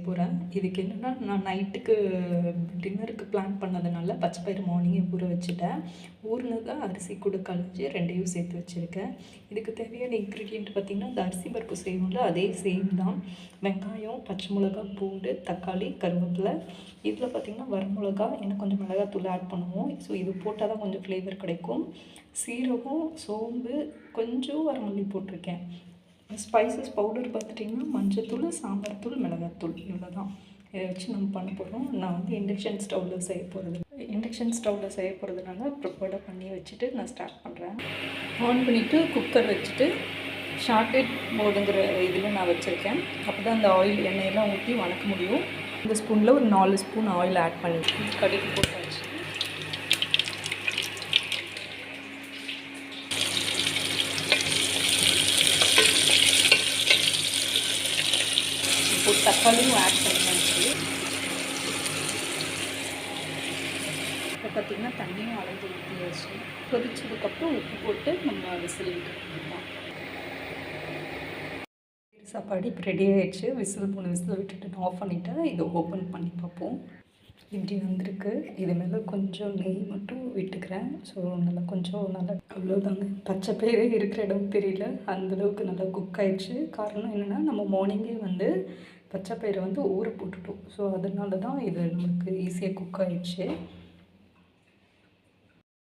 போகிறேன். இதுக்கு என்னென்னா, நான் நைட்டுக்கு டின்னருக்கு பிளான் பண்ணதுனால பச்சைப்பயிறு மார்னிங்கே ஊற வச்சுட்டேன். ஊறினத அரிசி கூட கழிச்சு 2யும் சேர்த்து வச்சுருக்கேன். இதுக்கு தேவையான இன்க்ரீடியன்ட் பார்த்திங்கன்னா, இந்த அரிசி பருப்பு செய்வோம்ல அதே சேம் தான். வெங்காயம், பச்சை மிளகா, பூண்டு, தக்காளி, கருவேப்பிலை. இதில் பார்த்திங்கன்னா வரமிளகா, இன்னும் கொஞ்சம் மிளகாத்தூள் ஆட் பண்ணுவோம். ஸோ இது போட்டால் தான் கொஞ்சம் ஃப்ளேவர் கிடைக்கும். சீரகம், சோம்பு, கொஞ்சம் வரமல்லி போட்டிருக்கேன். ஸ்பைசஸ் பவுடர் பார்த்துட்டிங்கன்னா மஞ்சத்தூள், சாம்பார் தூள், மிளகாத்தூள் இவ்வளோ தான். இதை வச்சு நம்ம பண்ண போகிறோம். நான் வந்து இண்டக்ஷன் ஸ்டவ்வில் செய்ய போகிறதுனால ப்ரிப்பேர்டாக பண்ணி வச்சுட்டு நான் ஸ்டார்ட் பண்ணுறேன். ஆன் பண்ணிவிட்டு குக்கர் வச்சுட்டு ஷார்ட்கட் மோடுங்கிற இதில் நான் வச்சுருக்கேன். அப்போ தான் அந்த எண்ணெயெல்லாம் ஊற்றி வணக்க முடியும். இந்த ஸ்பூனில் ஒரு 4 ஸ்பூன் ஆயில் ஆட் பண்ணி கடுகு போட்டாச்சு. இப்போ தக்காளியும் ஆட் பண்ணியாச்சு. இப்போ பார்த்திங்கன்னா தண்ணியும் அளந்து ஊற்றியாச்சு. கொதிச்சதுக்கப்புறம் உப்பு போட்டு நம்ம விசில் விட்டுக்கலாம். சாப்பாடு இப்போ ரெடி ஆகிடுச்சு. 3 விசில் விட்டுட்டு நான் ஆஃப் பண்ணிவிட்டேன். இதை ஓப்பன் பண்ணி பார்ப்போம். இப்படி வந்திருக்கு. இது மேலே கொஞ்சம் நெய் மட்டும் விட்டுக்கிறேன். ஸோ நல்லா அவ்வளோதாங்க. பச்சை பயிரே இருக்கிற இடம் தெரியல, அந்தளவுக்கு நல்லா குக் ஆகிடுச்சு. காரணம் என்னென்னா, நம்ம மார்னிங்கே வந்து பச்சை பயிரை வந்து ஊற போட்டுட்டோம். ஸோ அதனால தான் இது நமக்கு ஈஸியாக குக் ஆகிடுச்சு.